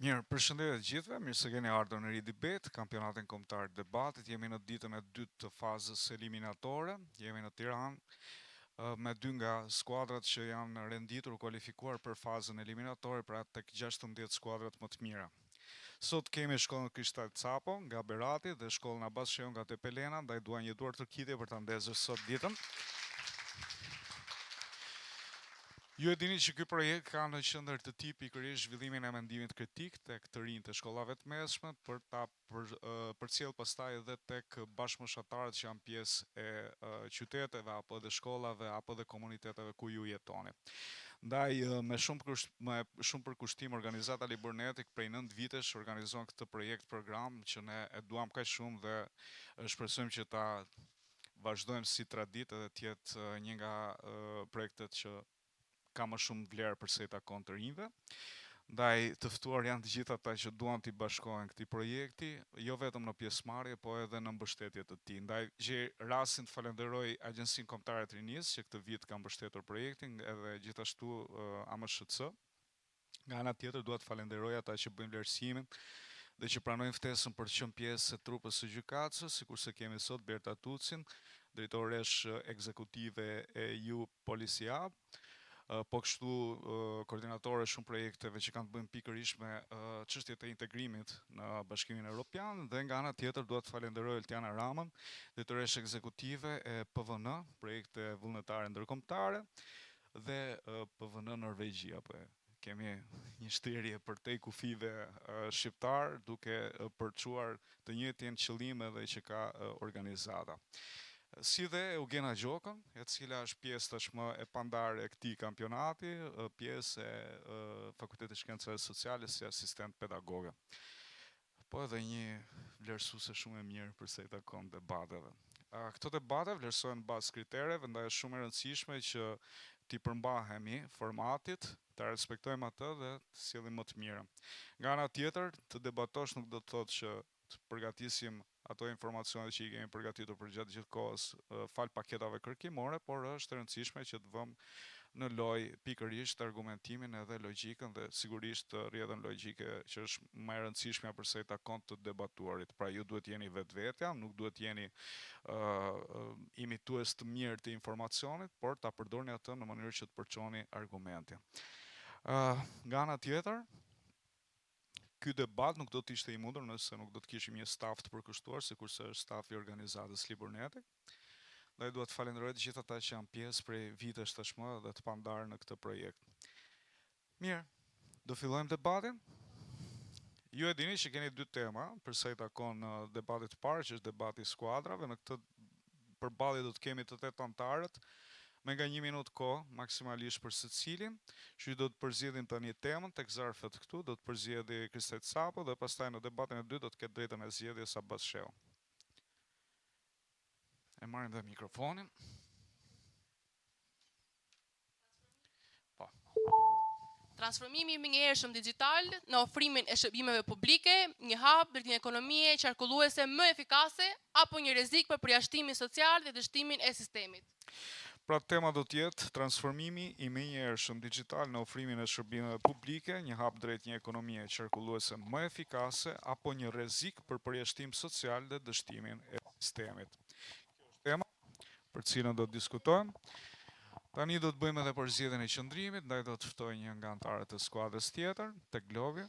Mirë, përshëndetje të gjithëve, mirë se keni ardhur në Ridibet, kampionatin kombëtar të debatit. Jemi në ditën e dytë të fazës eliminatore, jemi në Tiranë me dy nga skuadrat që janë renditur kualifikuar për fazën eliminatore, pra tek 16 skuadrat më të mira. Sot kemi shkollën Kristal Capo nga Berati dhe shkollën Abbas Sheu nga Tepelena, ndaj dua një duar tërkitje për ta ndezur sot ditën. Ju e dini që ky projekt ka në qendër të tij pikërisht zhvillimin e mendimit kritik tek të rinjtë të shkollave të mesme për ta përcjell pastaj edhe tek bashkëmoshatarët që janë pjesë e qyteteve apo edhe shkollave apo edhe komuniteteve ku ju jetoni. Ndaj me shumë përkushtim organizata Liburnetik prej 9 vitesh organizon këtë projekt program që ne e duam kaq shumë dhe shpresojmë që ta vazhdojmë si traditë edhe të jetë një nga projektet që ka më shumë vlerë përse i takon të rinjve. Ndaj të ftuar janë të gjithë ata që duan t'i bashkohen këtij projekti, jo vetëm në pjesëmarrje, po edhe në mbështetje të tij. Ndaj gjej rastin të falenderoj Agjencinë Kombëtare të Rinisë që këtë vit ka mbështetur projektin, edhe gjithashtu AMSHC. Nga ana tjetër dua të falenderoj ata që bëjnë vlerësimin dhe që pranojnë ftesën për të qenë pjesë e trupës së gjykatës, sikurse kemi sot Berta Tucin, drejtoresh ekzekutive e EU Policiab, po kështu koordinatore shumë projekteve që kanë të bëjnë pikërisht me çështjet e integrimit në Bashkimin Evropian, dhe nga ana tjetër dua të falenderoj Eltiana Ramën, drejtoresh ekzekutive e PVN, projekte vullnetare ndërkombëtare, dhe PVN Norvegjia, kemi një shtirje për te kufive shqiptar, duke përçuar të njëjtin qëllim edhe që ka organizata. Si dhe Eugena Gjokën, e cila është pjesë tashmë e pandare e këtij kampionati, pjesë e Fakultetit Shkencave Sociale si asistent pedagoge. Po edhe një vlerësuese shumë e mirë përse i takon debateve. Këto debate vlerësohen bazë kritereve, ndaj është shumë e rëndësishme që t'i përmbahemi formatit, ta respektojmë atë dhe të sjellim më të mirën. Nga ana tjetër, të debatosh nuk do të thotë që të përgatisim ato informacione që i kemi përgatitur për gjatë gjithë kohës fal paketave kërkimore, por është e rëndësishme që të vëmë në lojë pikërisht argumentimin edhe logjikën dhe sigurisht rrjedhën logjike që është më e rëndësishmja përse i takon të debatuarit. Pra ju duhet jeni vetvetja, nuk duhet jeni imitues të mirë të informacionit, por ta përdorni atë në mënyrë që të përçoni argumentin. Nga ana tjetër, ky debat nuk do të ishte i mundur nëse nuk do të kishim një staf të përkushtuar, sikurse është stafi i organizatës Liburnetik. Ndaj dua të falenderoj të gjithë ata që janë pjesë prej vitesh tashmë dhe të pandarë në këtë projekt. Mirë, do fillojmë debatin. Ju e dini që keni dy tema, përsa i takon debatit të parë, që është debati i skuadrave. Në këtë përballje do të kemi të 8 anëtarët, me nga 1 minutë kohë maksimalisht për secilin, që do të përzgjedhin tani temën tek zarfet këtu, do të përzgjedhë Kristal Capo dhe pastaj në debatin e dytë do të ketë drejtën e zgjedhjes Abbas Sheu. E marrim dhe mikrofonin. Transformimi i menjëhershëm digjital në ofrimin e shërbimeve publike, një hap drejt një ekonomie qarkulluese më efikase apo një rrezik për përjashtimin social dhe dështimin e sistemit. Pra tema do të jetë transformimi i menjëhershëm digjital në ofrimin e shërbimeve publike, një hap drejt një ekonomie qarkulluese më efikase apo një rrezik për përjashtim social dhe dështimin e sistemit. Kjo është tema për cilën do të diskutojmë. Tani do të bëjmë edhe përzgjedhjen e qëndrimit, ndaj do të ftoj një nga anëtarët e skuadrës tjetër, tek globi.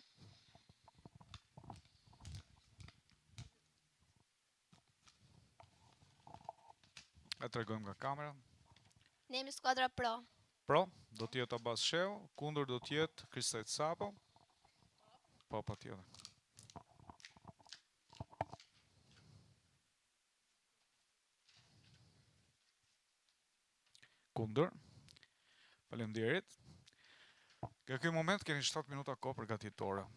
E tregojmë nga kamera. Ne jemi skuadra Pro. Pro, do të jetë Abbas Sheu, kundër do të jetë Kristal Capo. Po, patjetër. Kundër. Faleminderit. Në ky moment keni 7 minuta kohë përgatitore.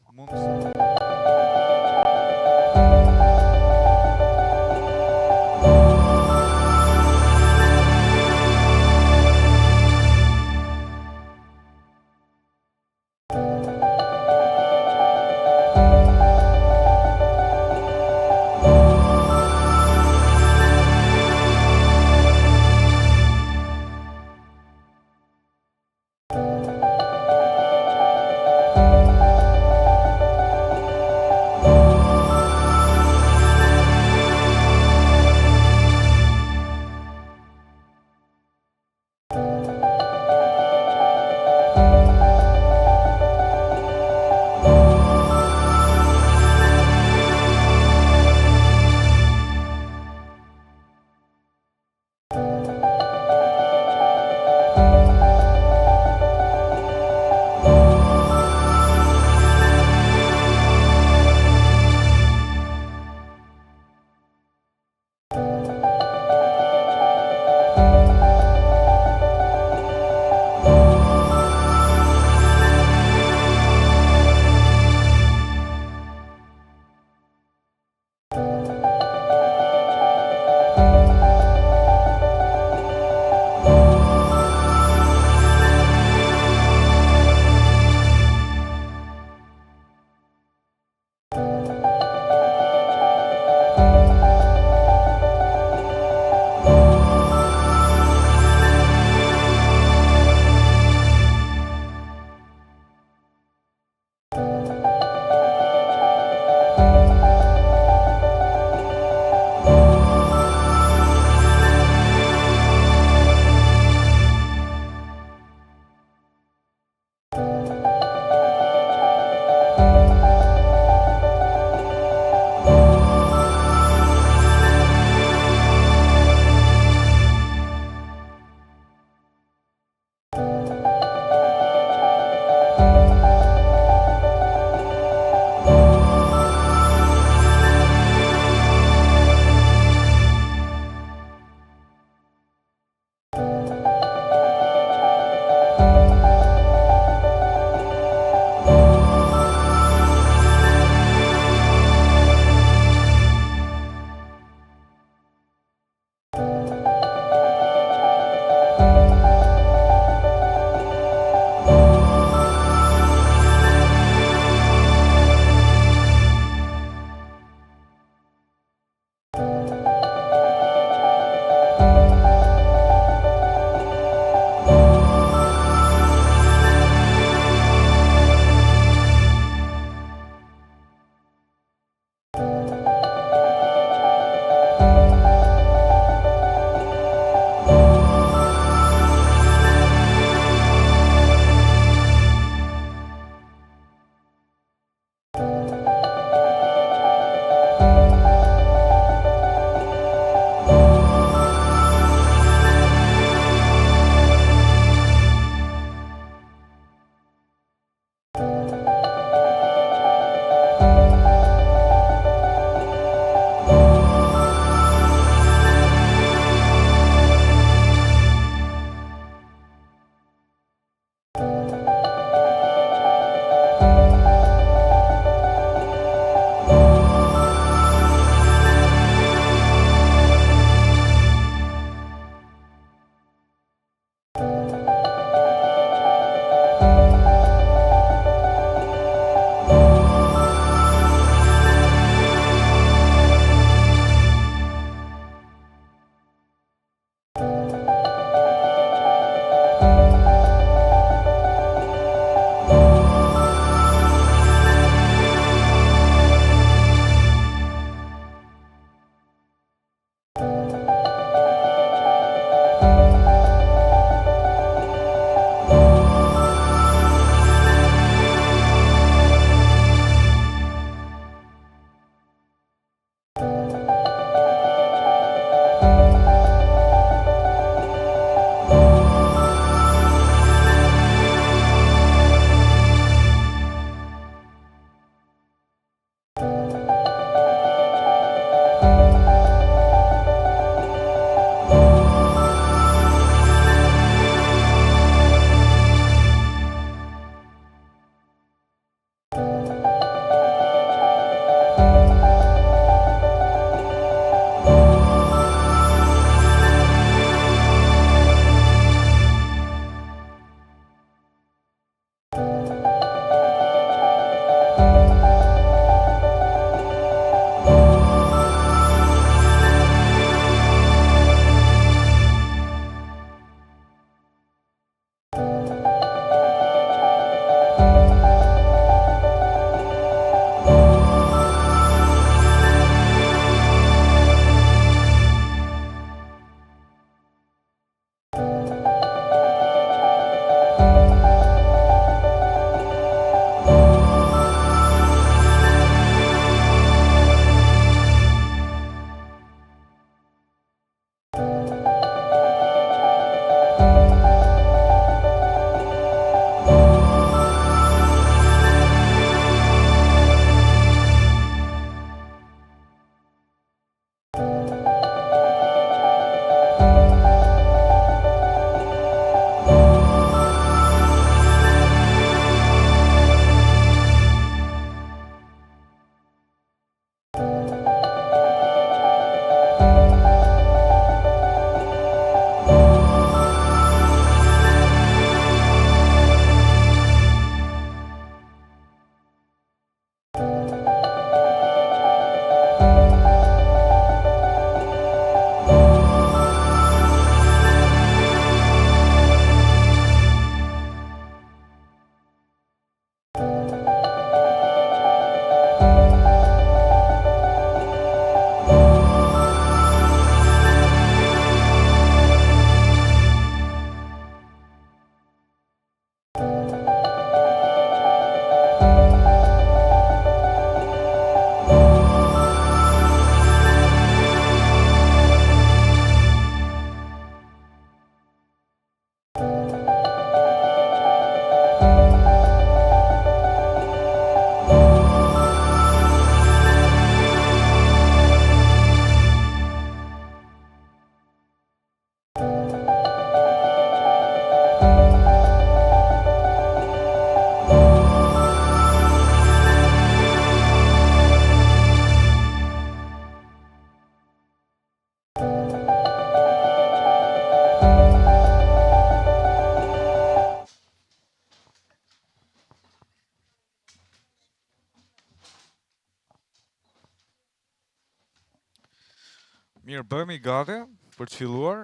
Mirë, bëhemi gati për të filluar.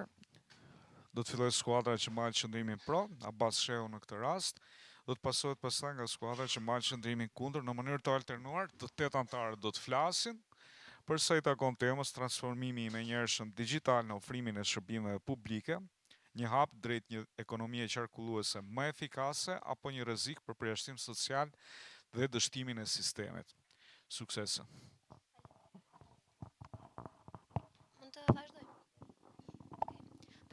Do të filloj skuadra që marrë qëndrimin pro, Abbas Shehu në këtë rast. Do të pasohet pastaj nga skuadra që marrë qëndrimin kundër në mënyrë të alternuar. Të 8 anëtarët do të flasin për sa i takon temës transformimi i menjëhershëm digjital në ofrimin e shërbimeve publike, një hap drejt një ekonomie qarkulluese më efikase apo një rrezik për përjashtim social dhe dështimin e sistemit. Suksese. Mund të vazhdoj.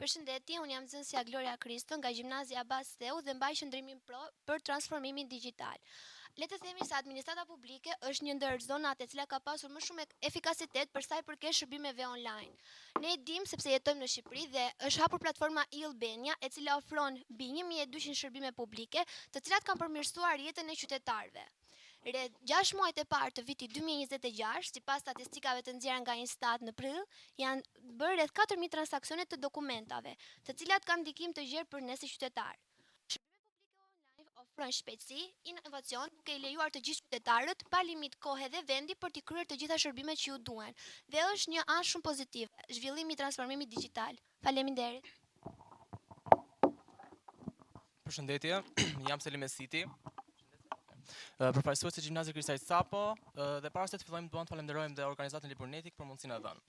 Përshëndetje, unë jam nxënësja Gloria Kristo nga Gjimnazia Abbas Shehu dhe mbaj qëndrimin pro për transformimin digjital. Le të themi se administrata publike është një ndër zonat e cila ka pasur më shumë efikasitet për sa i përket shërbimeve online. Ne e dim sepse jetojmë në Shqipëri dhe është hapur platforma e-Albania, e cila ofron mbi 1200 shërbime publike, të cilat kanë përmirësuar jetën e qytetarëve. Rreth 6 muajt e parë të vitit 2026, sipas statistikave të nxjerra nga Instat në prill, janë bërë rreth 4000 transaksione të dokumentave, të cilat kanë ndikim të gjerë për ne si qytetar. Ofron shpejtësi, inovacion, duke i lejuar të gjithë qytetarët pa limit kohe dhe vendi për t'i kryer të gjitha shërbimet që ju duhen. Dhe është një anë shumë pozitive, zhvillimi i transformimit digjital. Faleminderit. Përshëndetje, jam Selim Esiti, përfaqësues e Gjimnazit Kristajt Sapo, dhe para se të fillojmë duam të falenderojmë dhe organizatën Liburnetik për mundësinë e dhënë.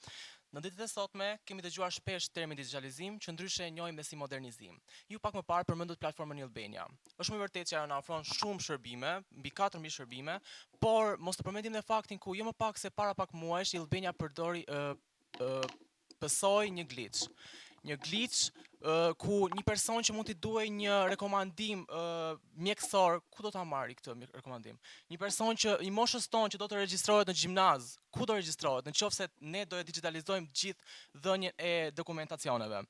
Në ditët e sotme kemi dëgjuar shpesh termin digitalizim, që ndryshe e njohim si modernizim. Ju pak më parë përmendët platformën e-Albania. Është më vërtet që ajo na ofron shumë shërbime, mbi 4000 shërbime, por mos të përmendim dhe faktin ku jo më pak se para pak muajsh e-Albania pësoi një glitch. Një glitch ku një person që mund t'i duhej një rekomandim mjekësor, ku do ta marrë këtë rekomandim? Një person që i moshës tonë që do të regjistrohet në gjimnaz, ku do regjistrohet? Në qoftë se ne do e digitalizojmë gjithë dhënien e dokumentacioneve.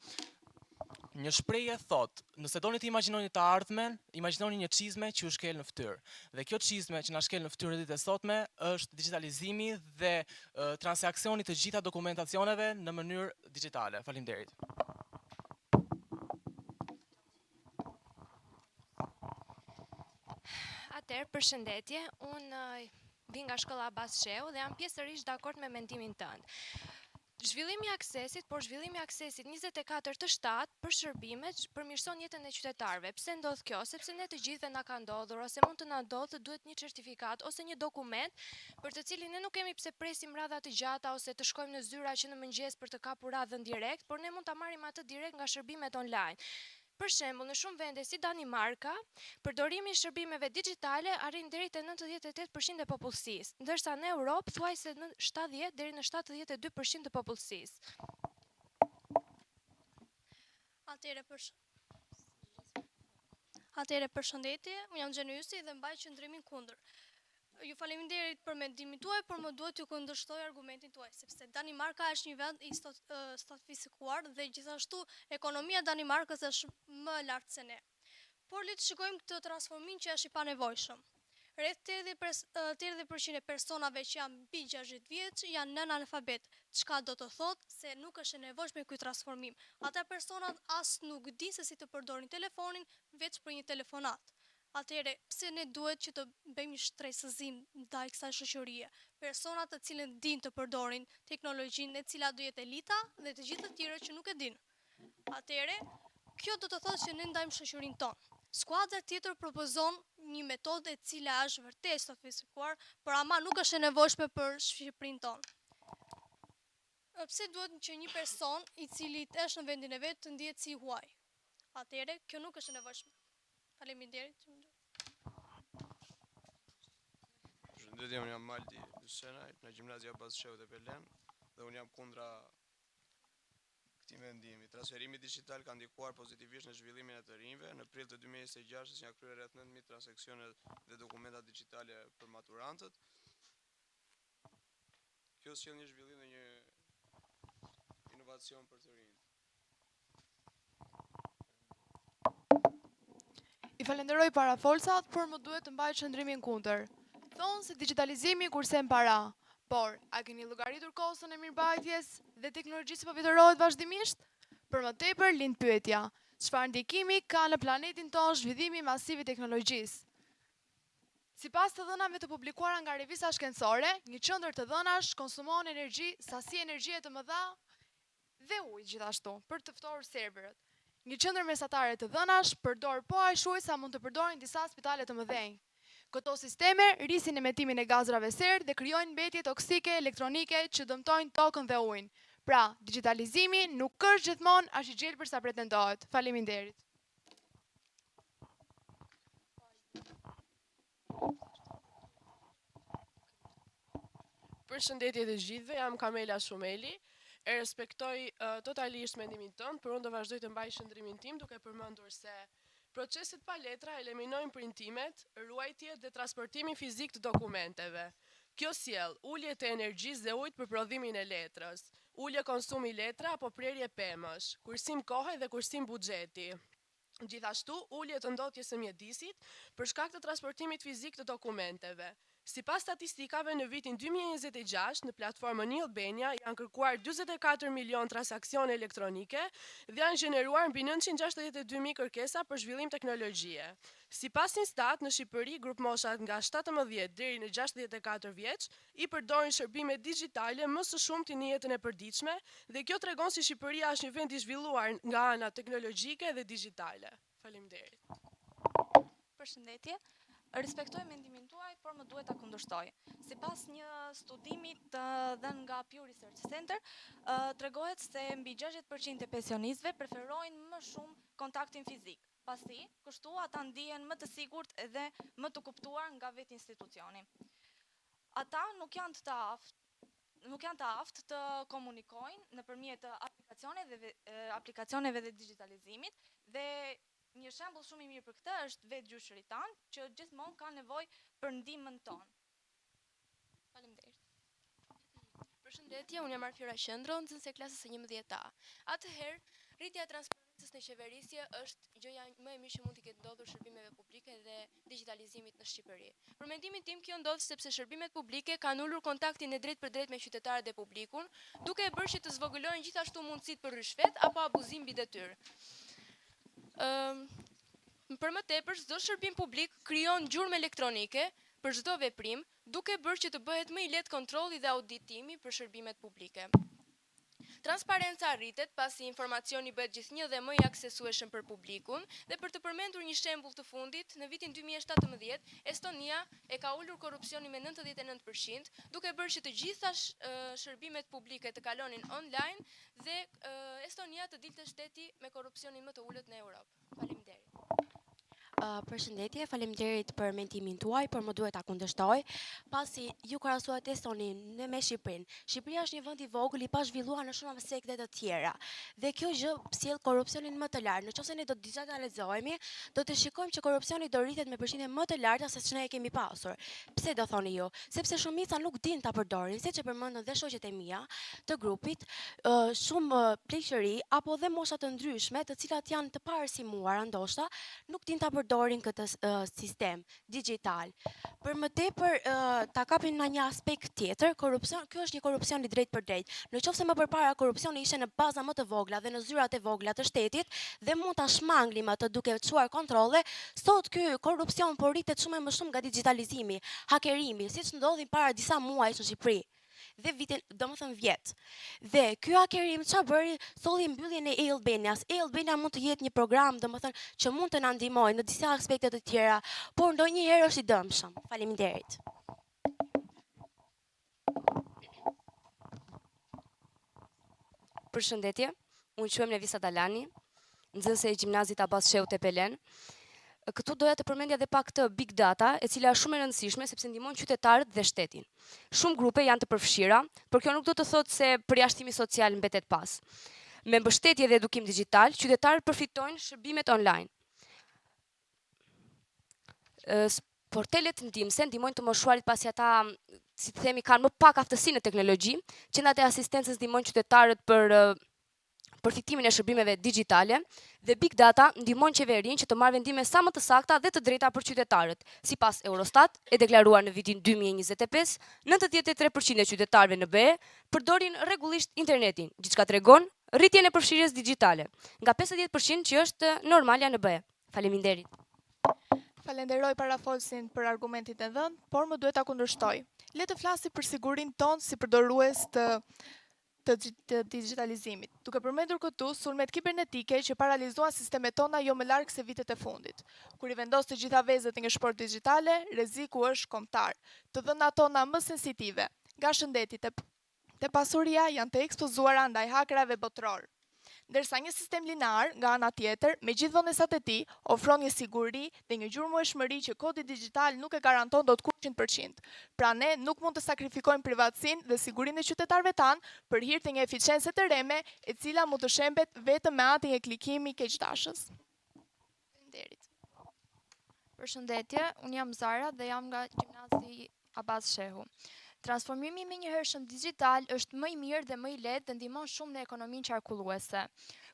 Një shprehje thot, nëse doni të imagjinoni të ardhmen, imagjinoni një çizme që u shkel në fytyrë. Dhe kjo çizme që na shkel në fytyrë ditët e sotme është digitalizimi dhe transaksioni të gjitha dokumentacioneve në mënyrë digjitale. Faleminderit. Atëherë, përshëndetje, unë vi nga shkolla Abbas Shehu dhe jam pjesërisht dakord me mendimin tënd. Zhvillimi i aksesit, por zhvillimi i aksesit 24/7 për shërbime përmirëson jetën e qytetarëve. Pse ndodh kjo? Sepse ne të gjithëve na ka ndodhur ose mund të na ndodhë të duhet një certifikat ose një dokument për të cilin ne nuk kemi pse presim radha të gjata ose të shkojmë në zyra që në mëngjes për të kapur radhën direkt, por ne mund ta marrim atë direkt nga shërbimet online. Për shembull, në shumë vende si Danimarka, përdorimi i shërbimeve digjitale arrin deri te 98% e popullsisë, ndërsa në Europë thuajse në 70 deri në 72% të popullsisë. Atëherë përshëndetje, unë jam Xhenyusi dhe mbaj qëndrimin kundër. Ju faleminderit për mendimin tuaj, por më duhet t'ju kundërshtoj argumentin tuaj, sepse Danimarka është një vend i statistikuar dhe gjithashtu ekonomia e Danimarkës është më lartë se ne. Por le të shikojmë këtë transformim që është i panevojshëm. Rreth 80% e personave që janë mbi 60 vjeç janë nën analfabet. Çka do të thotë se nuk është e nevojshme ky transformim. Ata personat as nuk dinë se si të përdorin telefonin veç për një telefonat. Atëherë, pse ne duhet që të bëjmë një shtresëzim ndaj kësaj shoqërie? Personat të cilët dinë të përdorin teknologjinë, e cila do jetë elita dhe të gjithë të tjerët që nuk e dinë. Atëherë, kjo do të thotë që ne ndajmë shoqërinë tonë. Skuadra tjetër propozon një metodë e cila është vërtet sofistikuar, por ama nuk është e nevojshme për Shqipërinë tonë. Pse duhet që një person i cili është në vendin e vet të ndihet si huaj? Atëherë, kjo nuk është e nevojshme. Faleminderit. Përshëndetje, unë jam Malti Senaj, në Gjimnazia Abbas Shehu dhe Pelen, dhe unë jam kundra këtij mendimi. Transferimi digital ka ndikuar pozitivisht në zhvillimin e të rinjve. Në prill të 2026 janë kryer rreth 9000 transaksione dhe dokumenta digjitale për maturantët. Kjo sjell një zhvillim dhe një inovacion për të rinjt. I falenderoj parafolsat, por më duhet të mbaj qëndrimin kundër. Thonë se digitalizimi kurse para, por a keni llogaritur kostën e mirëmbajtjes dhe teknologjisë po vjetërohet vazhdimisht? Për më tepër lind pyetja, çfarë ndikimi ka në planetin tonë zhvillimi masiv i teknologjisë? Sipas të dhënave të publikuara nga revista shkencore, një qendër të dhënash konsumon energji, sasi energjie të mëdha dhe ujë gjithashtu për të ftohur serverët. Një qendër mesatare të dhënash përdor po aq ujë sa mund të përdorin disa spitale të mëdhenj. Këto sisteme rrisin emetimin e gazrave serë dhe krijojnë mbetje toksike elektronike që dëmtojnë tokën dhe ujin. Pra, digitalizimi nuk është gjithmonë aq i gjelbër sa pretendohet. Faleminderit. Përshëndetje të gjithëve, jam Kamela Shumeli. E respektoj totalisht mendimin tënd, por unë do vazhdoj të mbaj shëndrimin tim duke përmendur se proceset pa letra eliminojnë printimet, ruajtjet dhe transportimin fizik të dokumenteve. Kjo sjell ulje të energjisë dhe ujit për prodhimin e letrës, ulje konsumi letra apo prerje pemësh, kursim kohe dhe kursim buxheti. Gjithashtu, ulje të ndotjes së mjedisit për shkak të transportimit fizik të dokumenteve. Sipas statistikave në vitin 2026 në platformën e-Albania janë kërkuar 44 milion transaksione elektronike dhe janë gjeneruar mbi 962.000 kërkesa për zhvillim teknologjie. Sipas Instat, në Shqipëri grup moshat nga 17 deri në 64 vjeç i përdorin shërbime digjitale më së shumti në jetën e përditshme dhe kjo tregon se Shqipëria është një vend i zhvilluar nga ana teknologjike dhe digjitale. Faleminderit. Përshëndetje. Respektoj mendimin tuaj, por më duhet ta kundërshtoj. Sipas një studimi të dhënë nga Pew Research Center, tregohet se mbi 60% e pensionistëve preferojnë më shumë kontaktin fizik. Pasi, kështu ata ndihen më të sigurt edhe më të kuptuar nga vetë institucioni. Ata nuk janë të aftë të komunikojnë nëpërmjet aplikacioneve dhe digitalizimit dhe një shembull shumë i mirë për këtë është vetë gjyshërit tanë, që gjithmonë ka nevojë për ndihmën tonë. Faleminderit. Përshëndetje, unë jam Arfiora Qendro, nxënëse e klasës së 11A. Atëherë, rritja e transparencës në qeverisje është gjëja më e mirë që mund t'i ketë ndodhur shërbimeve publike dhe digitalizimit në Shqipëri. Për mendimin tim, kjo ndodh sepse shërbimet publike kanë ulur kontaktin e drejtë për drejtë me qytetarët dhe publikun, duke e bërë që të zvogëlojnë gjithashtu mundësitë për rishfet apo abuzim mbi detyrë. Për më tepër, çdo shërbim publik krijon gjurmë elektronike për çdo veprim, duke bërë që të bëhet më i lehtë kontrolli dhe auditimi për shërbimet publike. Transparenca rritet pasi informacioni bëhet gjithnjë dhe më i aksesueshëm për publikun, dhe për të përmendur një shembull të fundit, në vitin 2017, Estonia e ka ulur korrupsionin me 99%, duke bërë që të gjitha shërbimet publike të kalonin online dhe Estonia të dilte shteti me korrupsionin më të ulët në Europë. Faleminderit. Përshëndetje, faleminderit për mendimin tuaj, por më duhet ta kundërshtoj, pasi ju krahasuat Estonin me Shqipërinë. Shqipëria është një vend i vogël i pazhvilluar në shumë aspekte të tjera. Dhe kjo gjë sjell korrupsionin më të lartë. Nëse ne do të digitalizohemi, do të shikojmë që korrupsioni do rritet me përqindje më të larta se ç'ne kemi pasur. Pse do thoni ju? Sepse shumica nuk din ta përdorin, siç e përmendën dhe shoqet e mia të grupit, shumë pleqëri apo dhe mosha të ndryshme, të cilat janë të parësimuara ndoshta, nuk din ta përdorin këtë sistem digital. Për më tepër ta kapin në një aspekt tjetër, korrupsion, kjo është një korrupsion i drejtë për drejtë. Nëse më përpara korrupsioni ishte në baza më të vogla dhe në zyrat e vogla të shtetit dhe mund ta shmanglim atë duke çuar kontrolle, sot ky korrupsion po rritet shumë më shumë nga digitalizimi, hakerimi, siç ndodhi para disa muajsh në Shqipëri. Dhe vitin, domethënë vjet. Dhe ky hakerim çfarë bëri? Solli mbylljen e e-Albanias. E-Albania mund të jetë një program, domethënë, që mund të na ndihmojë në disa aspekte të tjera, por ndonjëherë është i dëmshëm. Faleminderit. Përshëndetje, unë quhem Levisa Dalani, nxënëse e gjimnazit Abbas Shehu Tepelen. Këtu doja të përmendja edhe pak të big data, e cila është shumë e rëndësishme sepse ndihmon qytetarët dhe shtetin. Shumë grupe janë të përfshira, por kjo nuk do të thotë se përjashtimi social mbetet pas. Me mbështetje dhe edukim digital, qytetarët përfitojnë shërbimet online. Portalet ndihmëse ndihmojnë të moshuarit pasi ata, si të themi, kanë më pak aftësi në teknologji, qendrat e asistencës ndihmojnë qytetarët për përfitimin e shërbimeve digjitale dhe big data ndihmon qeverinë që të marrë vendime sa më të sakta dhe të drejta për qytetarët. Sipas Eurostat, e deklaruar në vitin 2025, 93% e qytetarëve në BE përdorin rregullisht internetin, gjithçka tregon rritjen e përfshirjes digjitale, nga 50% që është normalja në BE. Faleminderit. Falenderoj parafolsin për argumentin e dhënë, por më duhet ta kundërshtoj. Le të flasim për sigurinë tonë si përdorues të të digitalizimit, duke përmendur këtu sulmet kibernetike që paralizuan sistemet tona jo më larg se vitet e fundit. Kur i vendos të gjitha vezët në shport digjitale, rreziku është kombëtar. Të dhënat tona më sensitive, nga shëndeti te pasuria, janë të ekspozuara ndaj hakerave botror. Ndërsa një sistem linear, nga ana tjetër, me gjithë vonesat e tij, ofron një siguri dhe një gjurmëshmëri që kodi digital nuk e garanton dot 100%. Pra ne nuk mund të sakrifikojmë privatësinë dhe sigurinë e qytetarëve tanë për hir të një eficiencë të reme, e cila mund të shembet vetëm me anë të një klikimi keqdashës. Faleminderit. Përshëndetje, unë jam Zara dhe jam nga Gjimnazi Abaz Shehu. Transformimi me njëhershëm digital është më i mirë dhe më i lehtë dhe ndihmon shumë në ekonominë qarkulluese.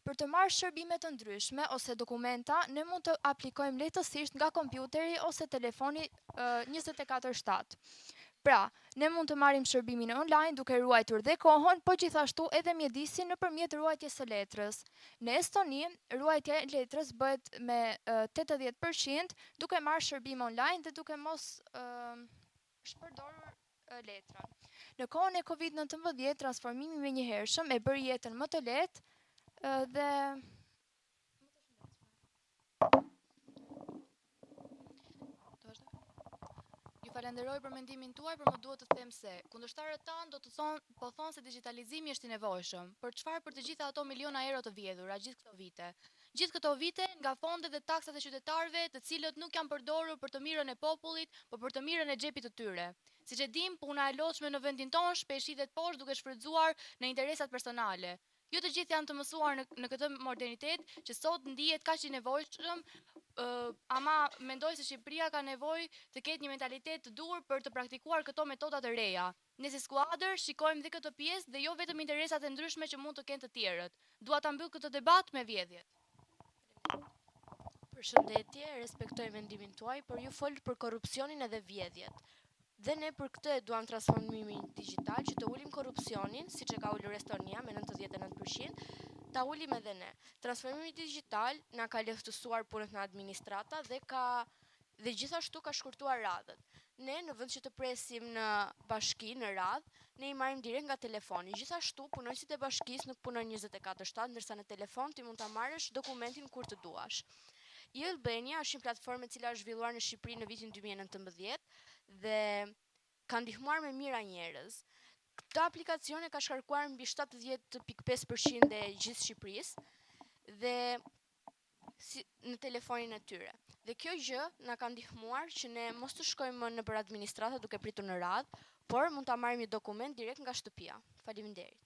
Për të marrë shërbime të ndryshme ose dokumenta, ne mund të aplikojmë lehtësisht nga kompjuteri ose telefoni 24/7. Pra, ne mund të marrim shërbimin online duke ruajtur dhe kohën, po gjithashtu edhe mjedisin nëpërmjet ruajtjes së letrës. Në Estoni, ruajtja e letrës bëhet me 80% duke marrë shërbim online dhe duke mos shpërdorur letrën. Në kohën e Covid-19, transformimi me njëhershëm e bëri jetën më të lehtë dhe Ju falenderoj për mendimin tuaj, por më duhet të them se kundërshtarët tanë do të thonë se digitalizimi është i nevojshëm. Për çfarë? Për të gjitha ato miliona euro të vjedhura gjithë këto vite. Gjithë këto vite nga fondet dhe taksat e qytetarëve, të cilët nuk janë përdorur për të mirën e popullit, por për të mirën e xhepit të tyre. Siç e dim, puna e lodhshme në vendin tonë shpesh hidhet poshtë duke shfrytzuar në interesat personale. Jo të gjithë janë të mësuar në këtë modernitet që sot ndihet kaq i nevojshëm, ama mendoj se Shqipëria ka nevojë të ketë një mentalitet të dur për të praktikuar këto metoda të reja. Ne si skuadër shikojmë dhe këtë pjesë dhe jo vetëm interesat e ndryshme që mund të kenë të tjerët. Dua ta mbyll këtë debat me vjedhjet. Përshëndetje, respektoj mendimin tuaj, por ju fol për korrupsionin edhe vjedhjet. Dhe ne për këtë e duam transformimin digital që të ulim korrupsionin, siç e ka ulur Estonia me 99%, ta ulim edhe ne. Transformimi digital na ka lehtësuar punën në administrata dhe gjithashtu ka shkurtuar radhët. Ne në vend që të presim në bashki në radhë, ne i marrim direkt nga telefoni. Gjithashtu punojësit e bashkisë nuk punojnë 24/7, ndërsa në telefon ti mund ta marrësh dokumentin kur të duash. e-Albania është një platformë e cila është zhvilluar në Shqipëri në vitin 2019 dhe ka ndihmuar me mira njerëz. Këtë aplikacione ka shkarkuar mbi 70.5% e gjithë Shqipërisë dhe në telefonin e tyre. Dhe kjo gjë na ka ndihmuar që ne mos të shkojmë më nëpër administrata duke pritur në radhë, por mund ta marrim një dokument direkt nga shtëpia. Faleminderit.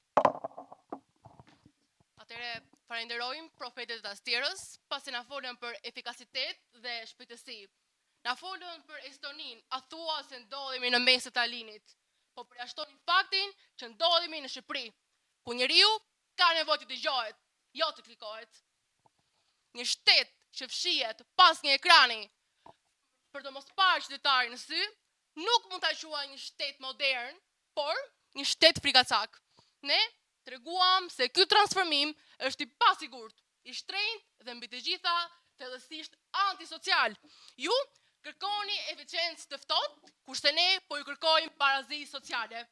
Atëre, falenderojmë profetet e tastierës, pasi na folën për efikasitet dhe shpejtësi. Na folën për Estoninë, a thua se ndodhemi në mes të talinit, po përjashtonin faktin që ndodhemi në Shqipëri, ku njeriu ka nevojë të dëgjohet, jo të klikohet. Një shtet që fshihet pas një ekrani për të mos parë qytetarin në sy, nuk mund ta quajë një shtet modern, por një shtet frikacak. Ne treguam se ky transformim është i pasigurt, i shtrenjtë dhe mbi të gjitha thellësisht antisocial. Ju kërkoni eficiencë të ftohtë, kurse ne po ju kërkojmë parazi sociale.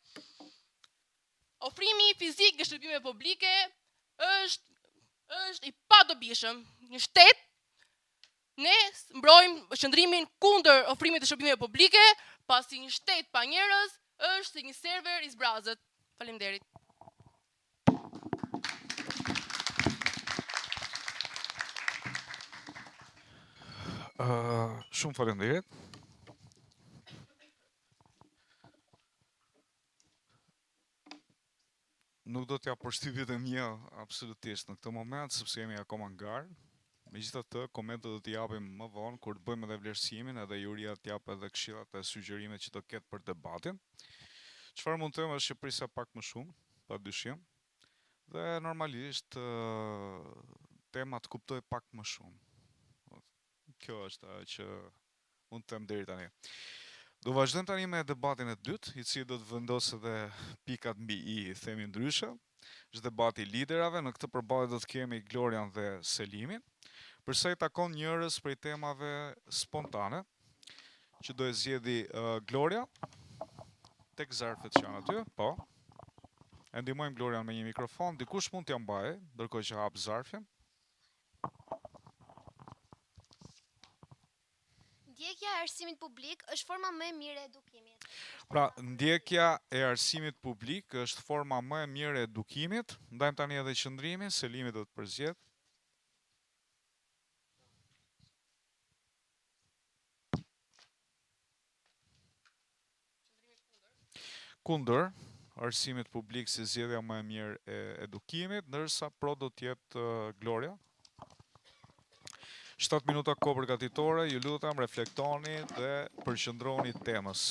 Ofrimi fizik në shërbime publike është i padobishëm. Një shtet, ne mbrojmë qëndrimin kundër ofrimit të shërbimeve publike, pasi një shtet pa njerëz është si një server i zbrazët. Faleminderit. Shumë faleminderit. Nuk do t'ja përshtypjet e mia absolutisht në këtë moment, sepse jemi akoma në garë. Megjithatë, komentet do t'i japim më vonë kur të bëjmë edhe vlerësimin, edhe Juria t'jap edhe këshillat e sugjerimet që do ketë për debatin. Çfarë mund të them është që prisa pak më shumë, padyshim, dhe normalisht temat kuptoj pak më shumë. Kjo është ajo që mund të them deri tani. Do vazhdojmë tani me debatin e dytë, i cili do të vendosë edhe pikat mbi i, themi ndryshe. Është debati i liderave, në këtë përballje do të kemi Glorian dhe Selimin. Përsa i takon njërës prej temave spontane, që do e zgjedhë Gloria, tek zarfet që janë aty, po. E ndihmojmë Glorian me një mikrofon. Dikush mund t'ja mbajë, ndërkohë që hap zarfin. Ndjekja e arsimit publik është forma më e mirë e edukimit. Pra, ndjekja e arsimit publik është forma më e mirë e edukimit. Ndajmë tani edhe qëndrimin, Selimi do të përzgjedh. Kundër arsimit publik si zgjedhja më e mirë e edukimit, ndërsa pro do të jetë Gloria. 7 minuta kohë përgatitore, ju lutem reflektoni dhe përqendroni temës.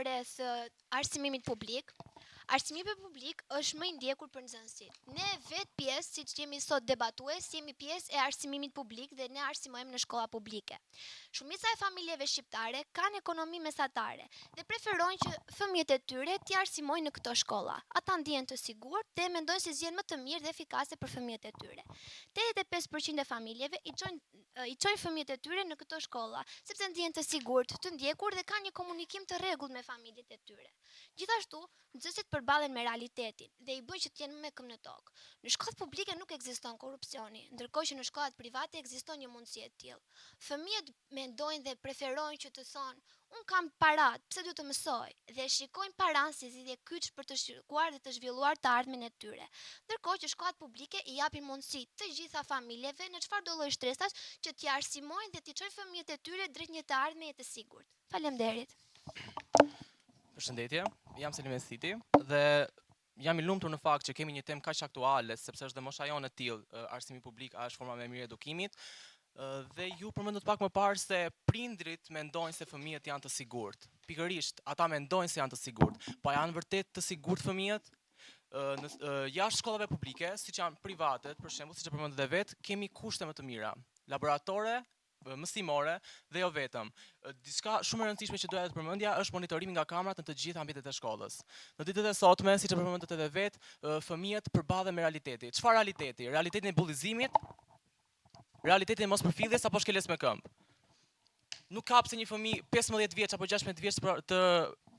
rreth arsimimit publik. Arsimimi publik është më i ndjekur për nxënësit. Ne vetë pjesë, siç jemi sot debatues, jemi pjesë e arsimimit publik dhe ne arsimojmë në shkolla publike. Shumica e familjeve shqiptare kanë ekonomi mesatare dhe preferojnë që fëmijët e tyre t'i arsimojnë në këto shkolla. Ata ndihen të sigurt dhe mendojnë se zgjedhjen më të mirë dhe efikase për fëmijët e tyre. 85% e familjeve i çojnë fëmijët e tyre në këto shkolla, sepse ndihen të sigurt, të ndjekur dhe kanë një komunikim të rregullt me familjet e tyre. Gjithashtu, nxënësit përballen me realitetin dhe i bëjnë që të jenë me këmbë në tokë. Në shkollat publike nuk ekziston korrupsioni, ndërkohë që në shkollat private ekziston një mundësi e tillë. Fëmijët mendojnë dhe preferojnë që të thonë, unë kam parat, pse duhet të mësoj? Dhe shikojnë paranë si zgjidhje kyç për të shkuar dhe të zhvilluar të ardhmen e tyre. Ndërkohë që shkollat publike i japin mundësi të gjitha familjeve në çfarëdo lloj stresash që t'i arsimojnë dhe t'i çojnë fëmijët e tyre drejt një të ardhmeje të sigurt. Faleminderit. Përshëndetje, jam Selim Esiti dhe jam i lumtur në fakt që kemi një temë kaq aktuale, sepse është dhe mosha jonë e tillë, arsimi publik a është forma më e mirë e edukimit. Dhe ju përmendët pak më parë se prindrit mendojnë se fëmijët janë të sigurt. Pikërisht, ata mendojnë se janë të sigurt, po janë vërtet të sigurt fëmijët? Jashtë shkollave publike, siç janë privatet, për shembull, siç e përmendët edhe vetë, kemi kushte më të mira, laboratore, mësimore dhe jo vetëm. Diçka shumë e rëndësishme që doja të përmendja është monitorimi nga kamerat në të gjitha ambientet e shkollës. Në ditët e sotme, siç e përmendët edhe vetë, fëmijët përballen me realiteti. Çfarë realiteti? Realitetin e bullizimit, realitetin e mospërfilljes apo shkeljes me këmbë. Nuk ka pse një fëmijë 15 vjeç apo 16 vjeç të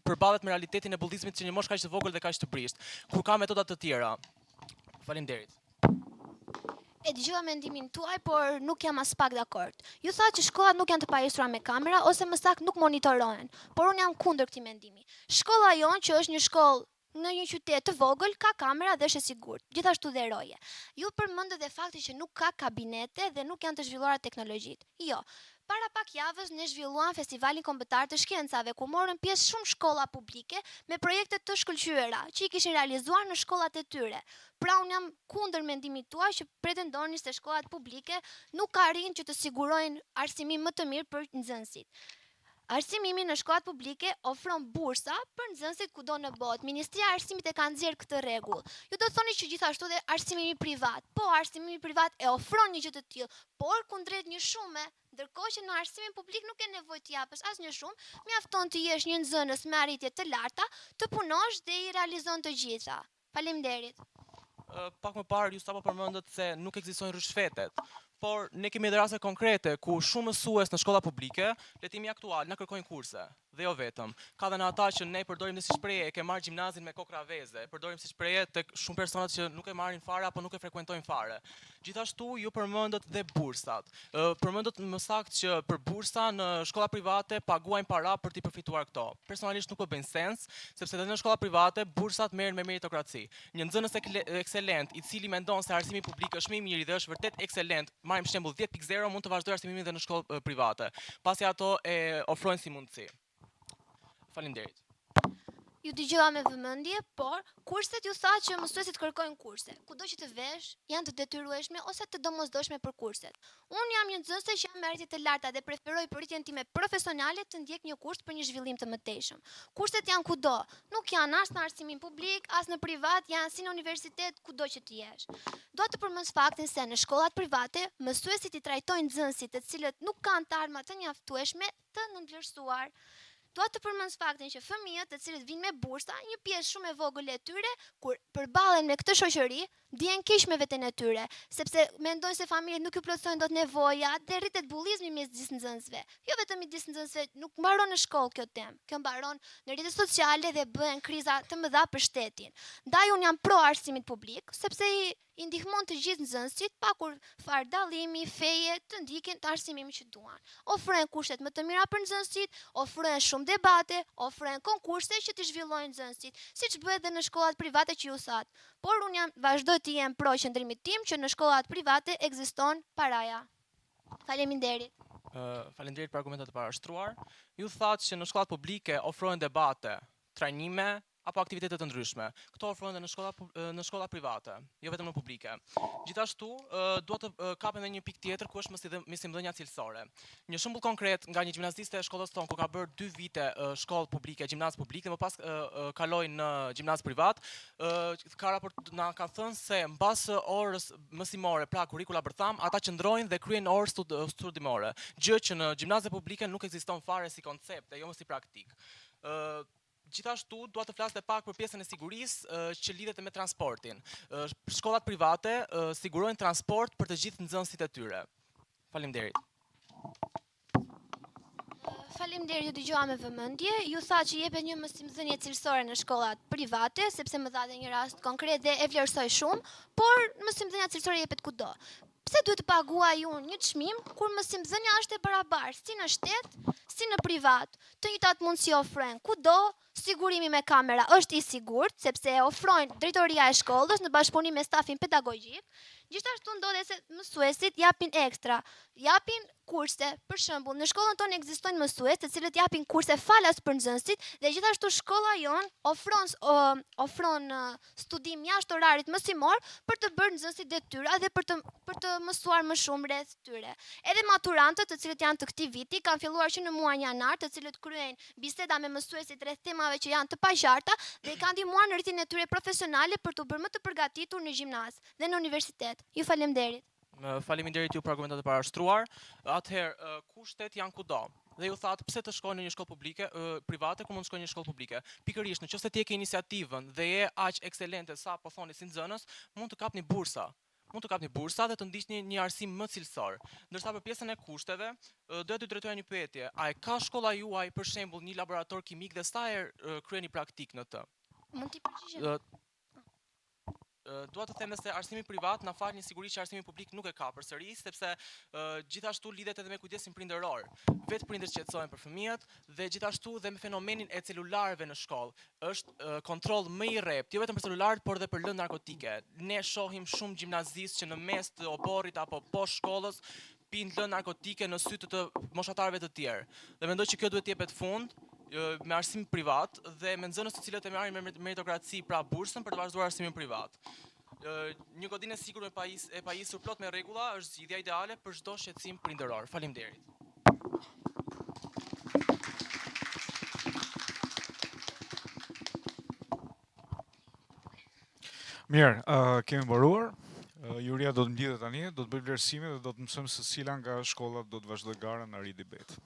përballet me realitetin e bullizmit që një moshë kaq të vogël dhe kaq të prisht, kur ka metoda të tjera. Faleminderit. E dëgjova mendimin tuaj, por nuk jam as pak dakord. Ju thatë që shkollat nuk janë të pajisura me kamera ose më saktë nuk monitorohen, por unë jam kundër këtij mendimi. Shkolla jonë, që është një shkollë në një qytet të vogël, ka kamera dhe është e sigurt. Gjithashtu dhe roje. Ju përmendët dhe faktin që nuk ka kabinete dhe nuk janë të zhvilluara teknologjitë. Jo. Para pak javës ne zhvilluam festivalin kombëtar të shkencave, ku morën pjesë shumë shkolla publike me projekte të shkëlqyera që i kishin realizuar në shkollat e tyre. Pra unë jam kundër mendimit tuaj që pretendoni se shkollat publike nuk arrin që të sigurojnë arsimim më të mirë për nxënësit. Arsimimi në shkollat publike ofron bursa për nxënësit kudo në botë. Ministria e Arsimit e ka nxjerrë këtë rregull. Ju do thoni që gjithashtu dhe arsimimi privat. Po, arsimimi privat e ofron një gjë të tillë, por kundrejt një shume. Ndërkohë që në arsimin publik nuk ke nevojë të japësh asnjë shumë, mjafton të jesh një nxënës me arritje të larta, të punosh dhe i realizon të gjitha. Faleminderit. Pak më parë ju sapo përmendët se nuk ekzistojnë rrushfetet. Por ne kemi edhe raste konkrete ku shumë mësues në shkolla publike, letimi aktual, na kërkojnë kurse, dhe jo vetëm. Ka dhe në ata që ne përdorim si shprehje, e ke marrë gjimnazin me kokra veze, përdorim si shprehje tek shumë personat që nuk e marrin fare apo nuk e frekuentojnë fare. Gjithashtu ju përmendët dhe bursat. Përmendët më saktë që për bursa në shkolla private paguajnë para për t'i përfituar këto. Personalisht nuk më bëjnë sens, sepse edhe në shkolla private bursat merren me meritokraci. Një nxënës ekselent, i cili mendon se arsimi publik është më i miri dhe është vërtet ekselent, marrim shembull 10.0 mund të vazhdojë arsimimin edhe në shkollë private, pasi ato e ofrojnë si mundësi. Faleminderit. Ju dëgjova me vëmendje, por kurset ju tha që mësuesit kërkojnë kurse. Kudo që të vesh, janë të detyrueshme ose të domosdoshme për kurset. Unë jam një nxënëse që jam me arritje të larta dhe preferoj për rritjen time profesionale të ndjek një kurs për një zhvillim të mëtejshëm. Kurset janë kudo, nuk janë as në arsimin publik, as në privat, janë si në universitet, kudo që të jesh. Dua të përmend faktin se në shkollat private, mësuesit i trajtojnë nxënësit të cilët nuk kanë të arma të mjaftueshme të nënvlerësuar. Dua të përmend faktin që fëmijët të cilët vinë me bursa, një pjesë shumë e vogël e tyre, kur përballen me këtë shoqëri, ndihen keq me veten e tyre, sepse mendojnë se familjet nuk ju plotësojnë dot nevojat dhe rritet bullizmi mes gjithë nxënësve. Jo vetëm midis nxënësve, nuk mbaron në shkollë kjo temë. Kjo mbaron në rrjetet sociale dhe bëhen kriza të mëdha për shtetin. Ndaj unë jam pro arsimit publik, sepse i ndihmon të gjithë nxënësit pa kur far dallimi, feje, të ndiqin të arsimimin që duan. Ofrojnë kushtet më të mira për nxënësit, ofrojnë shumë debate, ofrojnë konkurse që të zhvillojnë nxënësit, siç bëhet edhe në shkollat private që ju thatë. Por unë vazhdoj të jem pro qëndrimit tim që në shkollat private ekziston paraja. Faleminderit. Faleminderit për argumentet e parashtruar. Ju thatë që në shkollat publike ofrojnë debate, trajnime, apo aktivitete të ndryshme. Këto ofrohen në shkolla private, jo vetëm në publike. Gjithashtu, dua të kapem edhe një pikë tjetër ku është mësimdhënia cilësore. Një shembull konkret nga një gjimnaziste e shkollës tonë ku ka bërë 2 vite shkollë publike, gjimnaz publik dhe më pas kaloi në gjimnaz privat, na ka thënë se mbas orës mësimore, pra kurrikula bërtham, ata qëndrojnë dhe kryen orë studimore, gjë që në gjimnaze publike nuk ekziston fare si koncept e jo si praktik. Gjithashtu, dua të flas edhe pak për pjesën e sigurisë që lidhet me transportin. Shkollat private sigurojnë transport për të gjithë nxënësit e tyre. Faleminderit. Faleminderit, ju dëgjova me vëmendje. Ju tha që jepet një mësimdhënie cilësore në shkollat private, sepse më dha një rast konkret dhe e vlerësoj shumë, por mësimdhënia cilësore jepet kudo. Pse duhet të paguaj unë një çmim kur mësimdhënia është e barabartë si në shtet, si në privat? Të njëjtat mundësi ofrojnë kudo, sigurimi me kamera është i sigurt, sepse e ofrojnë drejtoria e shkollës në bashkëpunim me stafin pedagogjik. Gjithashtu ndodhet se mësuesit japin ekstra, japin kurse, për shembull, në shkollën tonë ekzistojnë mësues të cilët japin kurse falas për nxënësit dhe gjithashtu shkolla jon ofron studim jashtë orarit mësimor për të bërë nxënësit detyra dhe për të mësuar më shumë rreth tyre. Edhe maturantët të cilët janë të këtij viti kanë filluar që në muajin janar, të cilët kryejnë biseda me mësuesit rreth temave që janë të paqarta dhe i kanë ndihmuar në rritjen e tyre profesionale për të bërë më të përgatitur në gjimnaz dhe në universitet. Ju faleminderit. Faleminderit ju për argumentat e parashtruar. Atëherë, kushtet janë kudo. Dhe ju thatë pse të shkojnë në një shkollë publike, private, ku mund të shkojnë në një shkollë publike. Pikërisht, nëse ti e ke iniciativën dhe je aq ekselente sa po thoni si nxënës, mund të kapni bursa. Mund të kapni bursa dhe të ndiqni një arsim më cilësor. Ndërsa për pjesën e kushteve, doja t'ju drejtoja një pyetje. A e ka shkolla juaj për shembull një laborator kimik dhe sa herë kryeni praktik në të? Mund t'i përgjigjem? Dua të them se arsimi privat na fal një siguri që arsimi publik nuk e ka përsëri, sepse gjithashtu lidhet edhe me kujdesin prindëror. Vetë prindërit qetësohen për fëmijët dhe gjithashtu dhe me fenomenin e celularëve në shkollë. Është kontroll më i rrept, jo vetëm për celularët, por edhe për lëndë narkotike. Ne shohim shumë gjimnazistë që në mes të oborrit apo poshtë shkollës pinë lëndë narkotike në sy të moshatarëve të tjerë. Dhe mendoj që kjo duhet të jepet fund me arsim privat dhe me nxënës të cilët e marrin me meritokraci, pra bursën për të vazhduar arsimin privat. Një godinë e sigurt e pajisur plot me rregulla është zgjidhja ideale për çdo shqetësim prindëror. Faleminderit. Mirë, kemi mbaruar. Juria do të mblidhet tani, do të bëjë vlerësime dhe do të mësojmë se cila nga shkollat do të vazhdojë garën në ri debet.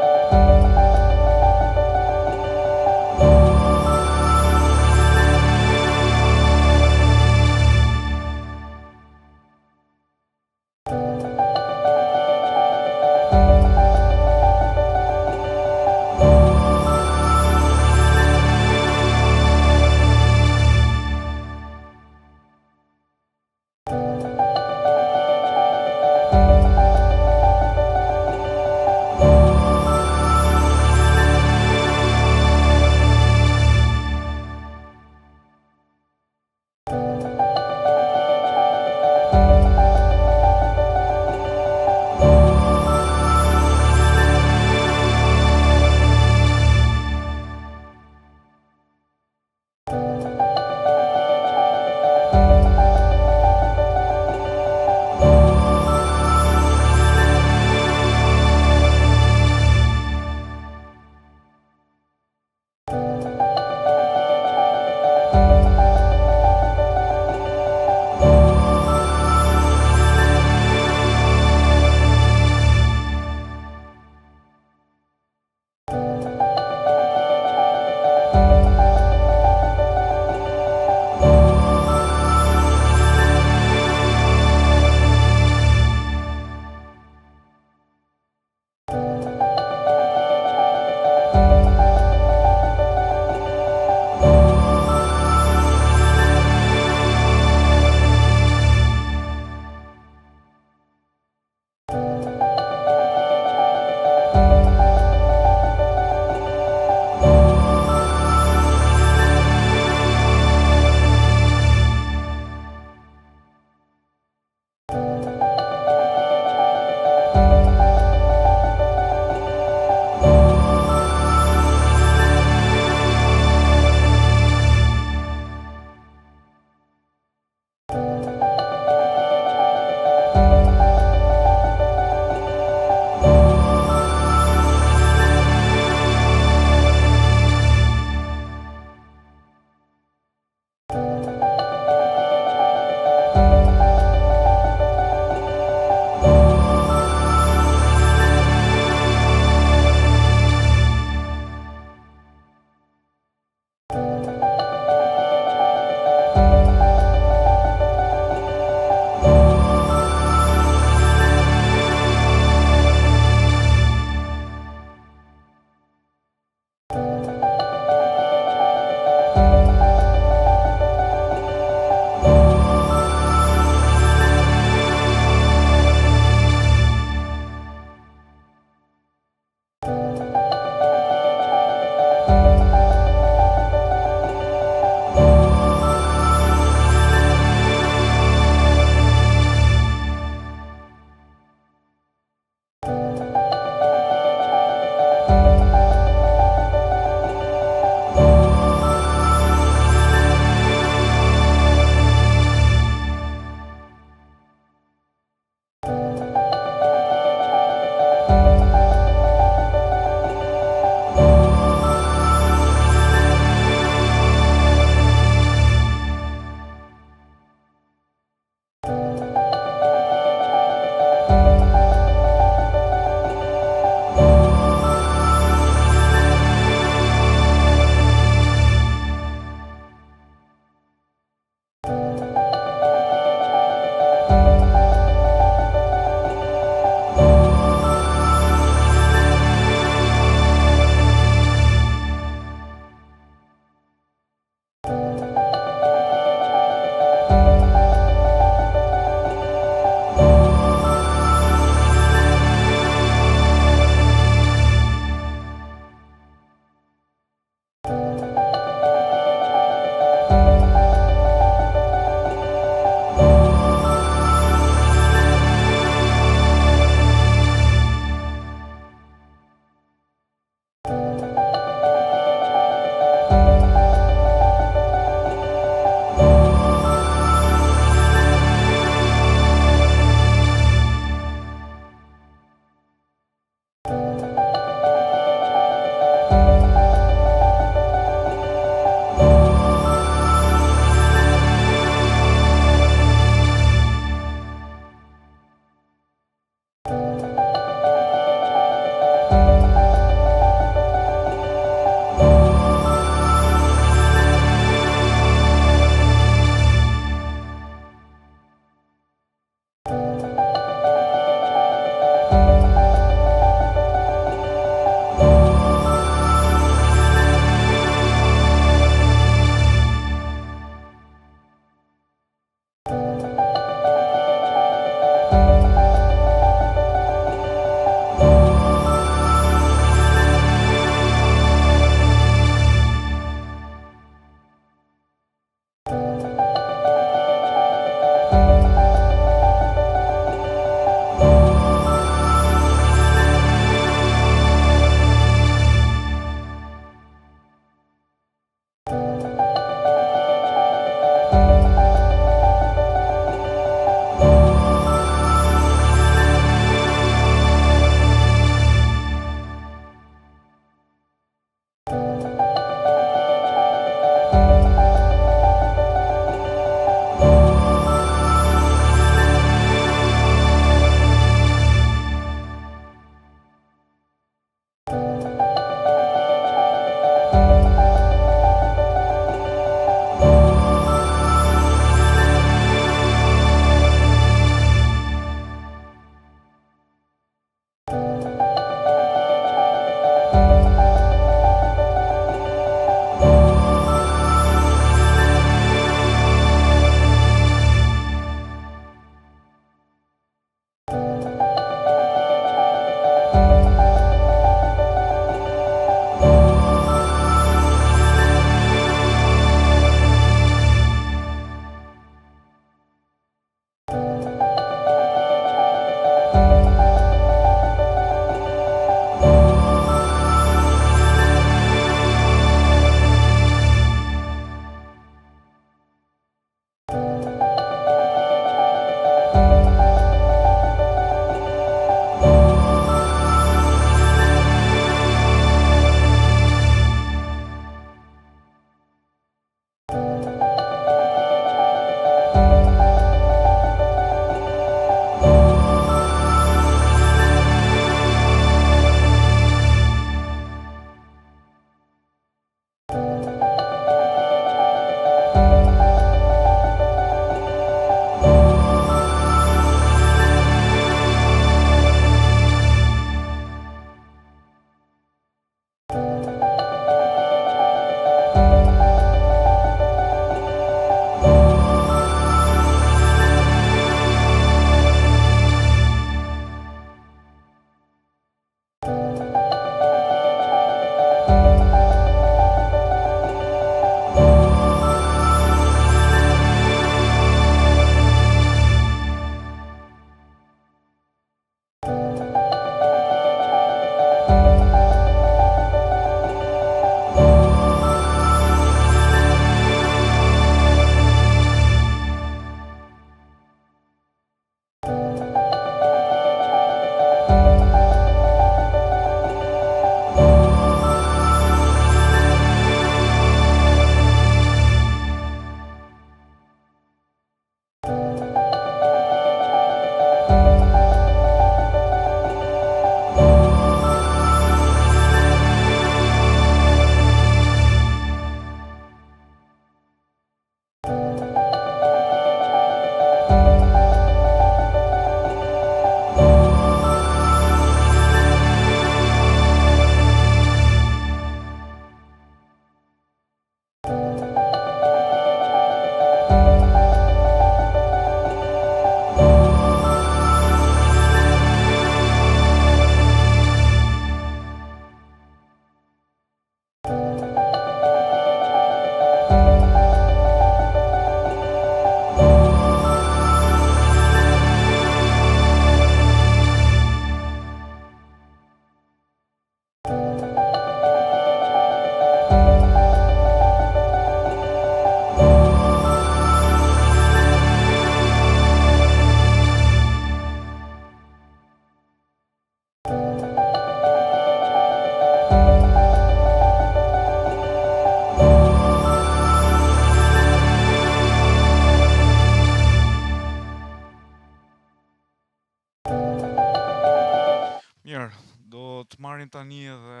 të marrin tani edhe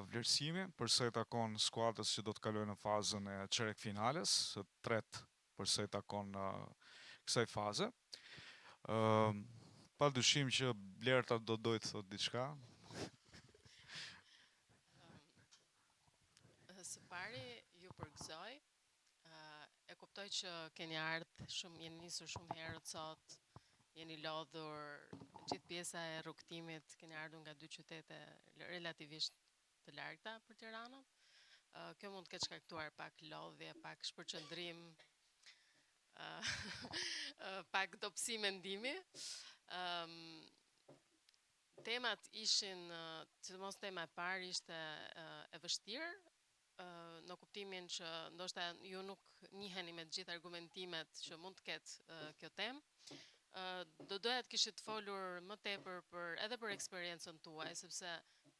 vlerësimi për sa i takon skuadrës që do të kalojnë në fazën e çerek finales, së tretë për sa i takon kësaj faze. Pa dyshim që Blerta do dojë të thotë diçka. Së pari ju përgëzoj. E kuptoj që keni ardhur shumë, jeni nisur shumë herët sot, jeni lodhur gjithë pjesa e rrugtimit, keni ardhur nga dy qytete relativisht të largëta për Tiranën. Kjo mund të ketë shkaktuar pak lodhje, pak shpërqendrim, pak dobësi mendimi. Temat ishin, sidomos tema e parë ishte e vështirë, në kuptimin që ndoshta ju nuk njiheni me të gjithë argumentimet që mund të ketë kjo temë. Do doja të kishit folur më tepër edhe për eksperiencën tuaj, sepse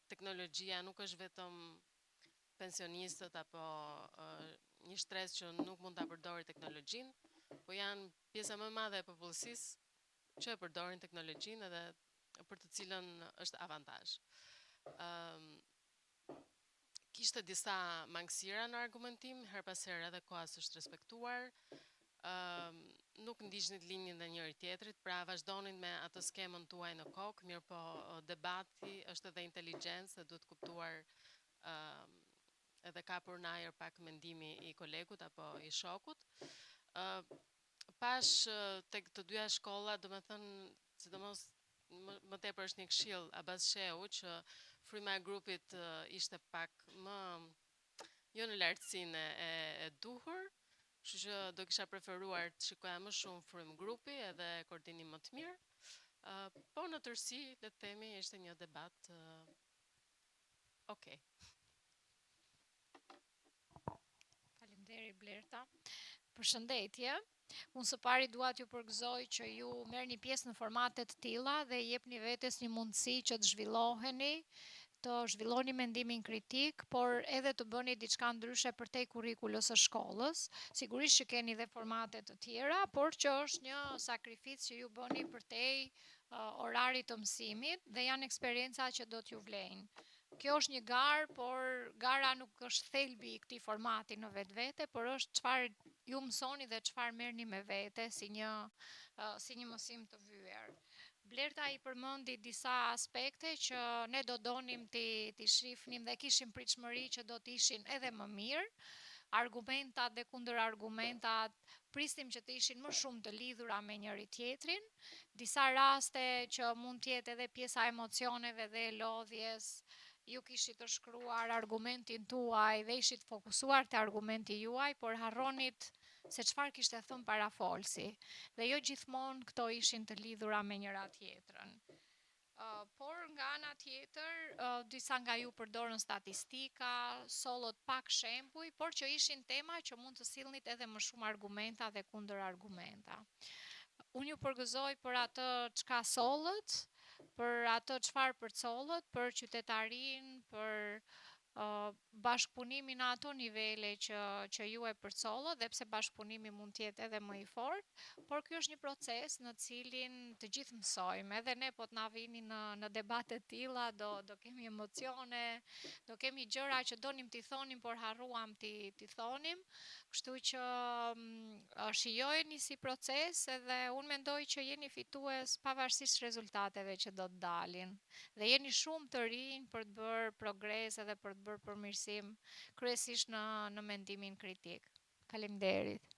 teknologjia nuk është vetëm pensionistët apo një shtresë që nuk mund ta përdori teknologjinë, po janë pjesa më e madhe e popullsisë që e përdorin teknologjinë edhe për të cilën është avantazh. Kishte disa mangësira në argumentim, her pas herë edhe koha s'është respektuar. Nuk ndiqnit linjën dhe njëri tjetrit, pra vazhdonin me atë skemën tuaj në kokë, mirë po debati është edhe inteligjencë dhe duhet kuptuar edhe kapur në ajër pak mendimi i kolegut apo i shokut. Pash tek të dyja shkolla, domethënë, sidomos më tepër është një këshill Abas Shehu që fryma e grupit ishte pak më jo në lartësinë e duhur, kështu që do kisha preferuar të shikoja më shumë frymë grupi edhe koordinim më të mirë. Po në tërësi, le të themi, ishte një debat okay. Faleminderit Blerta. Përshëndetje. Unë së pari dua t'ju përgëzoj që ju merrni pjesë në formate të tilla dhe jepni vetes një mundësi që të zhvilloheni, të zhvilloni mendimin kritik, por edhe të bëni diçka ndryshe përtej kurrikulës së shkollës. Sigurisht që keni dhe formate të tjera, por që është një sakrificë që ju bëni përtej orarit të mësimit dhe janë eksperienca që do t'ju vlejnë. Kjo është një garë, por gara nuk është thelbi i këtij formati në vetvete, por është çfarë ju mësoni dhe çfarë merrni me vete si një mësim të vyer. Blerta i përmendi disa aspekte që ne do donim t'i shihnim dhe kishim pritshmëri që do t'ishin edhe më mirë. Argumentat dhe kundërargumentat pristim që të ishin më shumë të lidhura me njëri tjetrin. Disa raste që mund t'jetë edhe pjesa e emocioneve dhe lodhjes, ju kishit të shkruar argumentin tuaj dhe ishit fokusuar te argumenti juaj, por harronit se çfarë kishte thënë parafolsi. Dhe jo gjithmonë këto ishin të lidhura me njëra tjetrën. Por nga ana tjetër, disa nga ju përdorën statistika, sollot pak shembuj, por që ishin tema që mund të sillnit edhe më shumë argumenta dhe kundërargumenta. Unë ju përgëzoj për atë çka sollët, për atë çfarë përcollët, për qytetarinë, për bashkëpunimin në ato nivele që ju e përcollët, dhe pse bashkëpunimi mund t'jetë edhe më i fortë, por ky është një proces në cilin të gjithë mësojmë, edhe ne po t'na vini në debate t'illa, do kemi emocione, do kemi gjëra që donim t'i thonim, por harruam t'i thonim, kështu që shijojeni si proces edhe unë mendoj që jeni fitues pavarësisht rezultateve që do të dalin. Dhe jeni shumë të rinj për të bërë progres edhe për të bërë përmirësim, kryesisht në mendimin kritik. Faleminderit.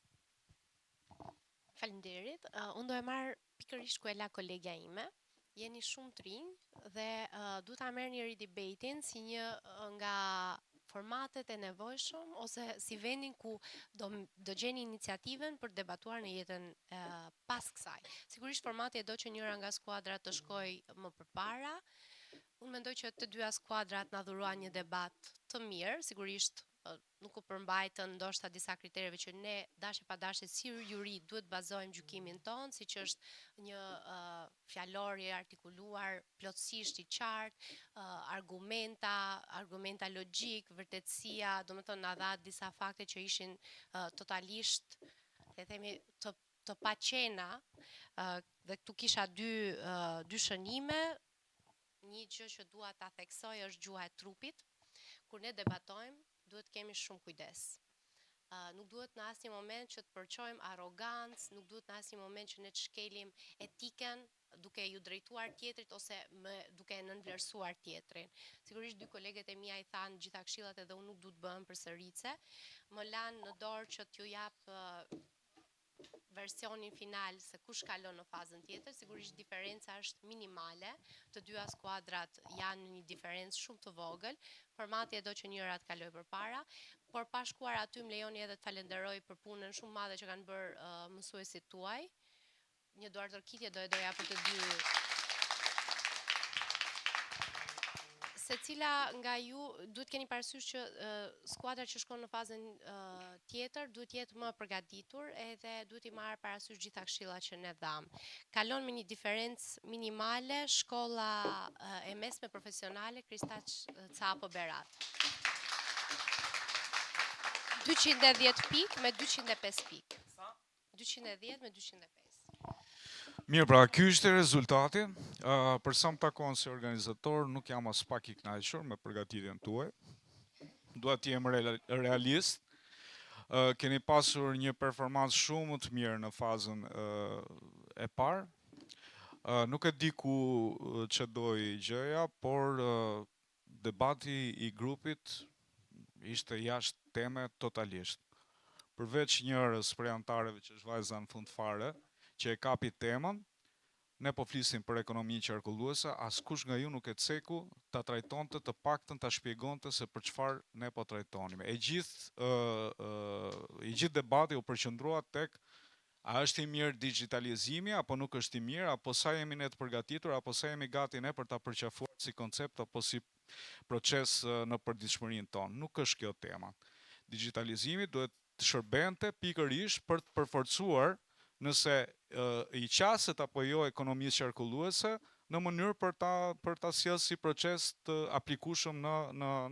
Faleminderit. Unë do e marr pikërisht ku e la kolegja ime. Jeni shumë të rinj dhe du ta merrni ridebatin si një nga formatet e nevojshëm ose si vendin ku do gjeni iniciativen për debatuar në jetën pas kësaj. Sigurisht formati do që njëra nga skuadrat të shkojë më përpara. Unë mendoj që të dyja skuadrat na dhuruan një debat të mirë, sigurisht nuk u përmbajtën ndoshta disa kritereve që ne dashje pa dashje si juri duhet bazojmë gjykimin ton, siç është një fjalori artikuluar plotësisht i qartë, argumenta logjik, vërtetësia, domethënë na dha disa fakte që ishin totalisht, le të themi, të paqena, dhe këtu kisha dy shënime. një gjë që dua ta theksoj është gjuha e trupit. Kur ne debatojmë, duhet kemi shumë kujdes. Nuk duhet në asnjë moment që të përqojmë arrogancë, nuk duhet në asnjë moment që ne të shkelim etikën duke ju drejtuar tjetrit ose duke nënvlerësuar tjetrin. Sigurisht dy koleget e mia i thanë gjitha këshillat edhe unë nuk du të bëhem përsëritse. Më lanë në dorë që t'ju jap versionin final se kush kalon në fazën tjetër. Sigurisht diferenca është minimale, të dyja skuadrat janë një diferencë shumë të vogël, formati e do që njëra të kaloj përpara, por pa shkuar aty më lejoni edhe të falenderoj për punën shumë madhe që kanë bërë mësuesit tuaj. Një duar tërkitje do e doja për të dy. Secila nga ju duhet keni parasysh që skuadra që shkon në fazën tjetër duhet jetë më përgatitur edhe duhet I marrë parasysh gjitha këshillat që ne dham. Kalon me një diferencë minimale shkolla e mesme profesionale Kristaq Capo Berat. 210 pikë me 205 pikë. 210 me 205. Mirë, pra, ky ishte rezultati. Për sa më takon si organizator, nuk jam as pak I kënaqur me përgatitjen tuaj. Dua të jem realist. Keni pasur një performancë shumë të mirë në fazën e parë. Nuk e di ku çdoi gjëja, por debati I grupit ishte jashtë teme totalisht. Përveç njërës prej antarëve që është vajza në fund fare, që e kapi temën, ne po flisim për ekonomi qarkulluese, askush nga ju nuk e ceku ta trajtonte të paktën ta shpjegonte se për çfarë ne po trajtonim. I gjithë debati u përqendrua tek a është I mirë digitalizimi apo nuk është I mirë, apo sa jemi ne të përgatitur, apo sa jemi gati ne për ta përqafuar si koncept apo si proces në përditshmërinë tonë. Nuk është kjo tema. Digitalizimi duhet të shërbente pikërisht për të përforcuar nëse I qaset apo jo ekonomisë qarkulluese në mënyrë për ta sjellë si proces të aplikueshëm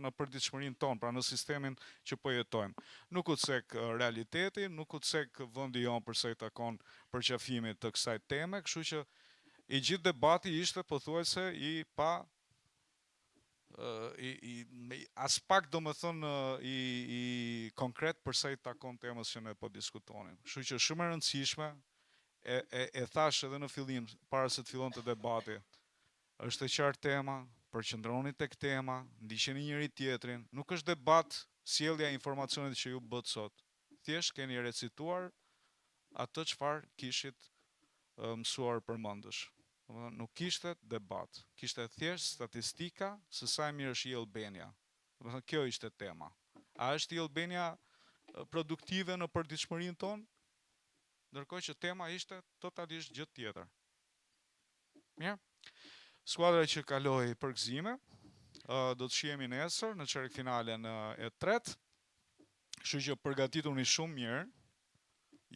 në përditshmërinë tonë, pra në sistemin që po jetojmë. Nuk u cek realiteti, nuk u cek vendi jon përsa I takon përqafimit të kësaj teme, kështu që I gjithë debati ishte pothuajse I pa as pak do më thënë I konkret përsa I takon temës që ne po diskutonim. Kështu që shumë e rëndësishme, e thash edhe në fillim, para se të fillon të debati, është e qartë tema, përqendroni tek tema, ndiqeni njëri tjetrin, nuk është debat sjellja e informacionit që ju bët sot. Thjesht keni recituar atë çfarë kishit mësuar përmendësh. Nuk kishte debat, kishte thjesht statistika se sa e mirë është I Albania. Kjo ishte tema. A është I Albania produktive në përditshmërinë tonë? Ndërkohë që tema ishte totalisht gjë tjetër. Mirë. Skuadra që kaloi për gëzime, do të shihemi nesër në çerkfinalen e tretë. Kështu që përgatituni shumë mirë.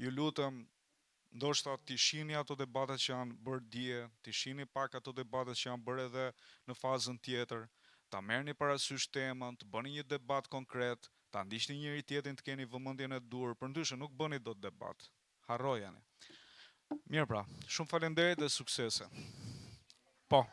Ju lutem ndoshta t'i shihni ato debatet që janë bërë dje, t'i shihni pak ato debatet që janë bërë edhe në fazën tjetër, ta merrni parasysh temën, të bëni një debat konkret, ta ndiqni njëri tjetrin të keni vëmendjen e dur, përndryshe nuk bëni dot debat. Harrojeni. Mirë pra, shumë faleminderit dhe suksese. Po.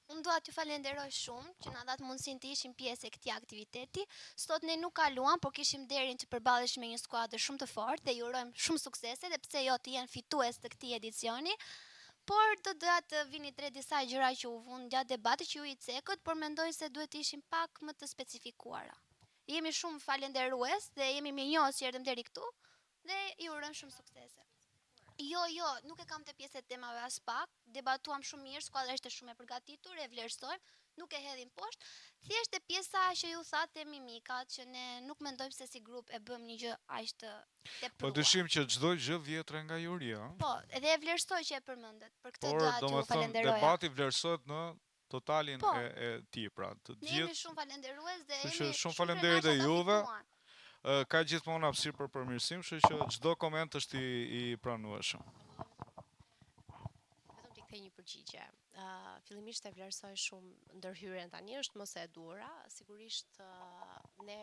Unë dua t'ju falenderoj shumë që na dhat mundësinë të ishim pjesë e këtij aktiviteti. Sot ne nuk kaluam, por kishim nderin të përballeshim me një skuadër shumë të fortë dhe ju urojmë shumë suksese dhe pse jo të jenë fitues të këtij edicioni. Por do doja të vini tre disa gjëra që u vun gjatë debatit që ju I cekët, por mendoj se duhet të ishim pak më të specifikuara. Jemi shumë falenderues dhe jemi mirënjohës që erdhëm deri këtu dhe ju urojmë shumë suksese. Jo, nuk e kam të pjesë e temave as pak, debatuam shumë mirë, skuadra ishte shumë e përgatitur, e vlerësojmë, nuk e hedhim poshtë, thjesht e pjesa që ju thatë e mimikat, që ne nuk mendojmë se si grup e bëm një gjë aq të tepruar. Po dyshim që çdo gjë vjetre nga Juria. Po, edhe e vlerësoj që e përmendet, për këtë Por t'ju falenderoja. Por debati vlerësohet në totalin e tij, pra, të gjithë. Ne jemi shumë falenderues dhe jemi shumë faleminderit edhe juve. Ka gjithmonë hapësirë për përmirësim, kështu që çdo koment është I pranueshëm. Vetëm t'i kthej një përgjigje. Fillimisht e vlerësoj shumë ndërhyrjen tani është mos e dura, sigurisht ne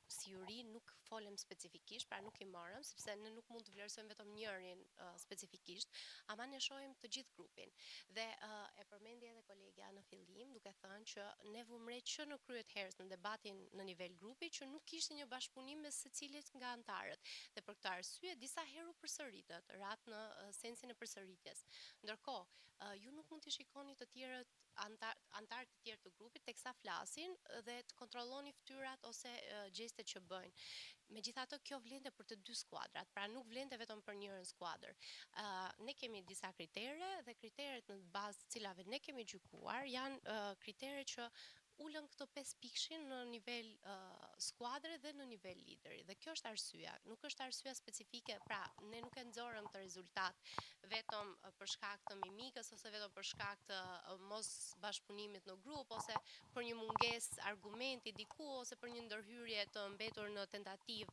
si juri nuk folem specifikisht, pra nuk I marrëm, sepse ne nuk mund të vlerësojmë vetëm njërin specifikisht, ama ne shohim të gjithë grupin. Dhe e përmendi edhe kolegja në fillim, duke thënë që ne vumre që në kryet herës në debatin në nivel grupi, që nuk kishte një bashkëpunim me secilit nga antarët. Dhe për këtë arsye, disa herë u përsëritët, rat në sensin e përsëritjes. Ndërkohë, ju nuk mund të shikoni të tjerët antarët të tjerë të grupit teksa flasin dhe të kontrolloni fytyrat ose gjestet që bëjnë. Megjithatë, kjo vlente për të dy skuadrat, pra nuk vlente vetëm për njërin skuadër. Ne kemi disa kritere dhe kriteret në bazë të cilave ne kemi gjykuar janë kritere që ulën këto 5 pikshin në nivel skuadre dhe në nivel lideri. Dhe kjo është arsyeja, nuk është arsyeja specifike, pra ne nuk e nxorëm këtë rezultat vetëm për shkak të mimikës ose vetëm për shkak të mos bashkëpunimit në grup ose për një mungesë argumenti diku ose për një ndërhyrje të mbetur në tentativë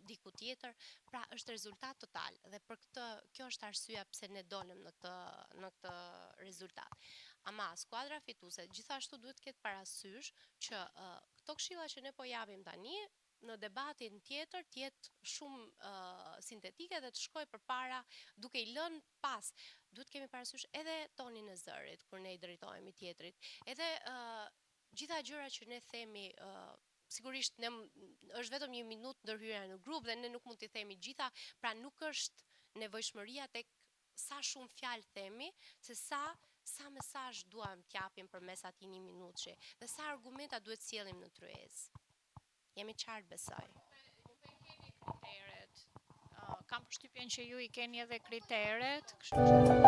diku tjetër, pra është rezultat total dhe për këtë kjo është arsyeja pse ne dolëm në këtë rezultat. Ama skuadra fituese gjithashtu duhet të ketë parasysh që këto këshilla që ne po japim tani në debatin tjetër të jetë shumë sintetike dhe të shkojë përpara duke I lënë pas. Duhet kemi parasysh edhe tonin e zërit kur ne I drejtohemi tjetrit. Edhe gjitha gjërat që ne themi sigurisht është vetëm 1 minutë ndërhyrja në grup dhe ne nuk mund t'i themi gjitha, pra nuk është nevojshmëria tek sa shumë fjalë themi, se sa mesazh duam t'japim përmes atij 1 minutëshi dhe sa argumenta duhet sjellim në tryezë. Jemi qartë besoj. Kriteret. Kam përshtypjen që ju I keni edhe kriteret, kështu që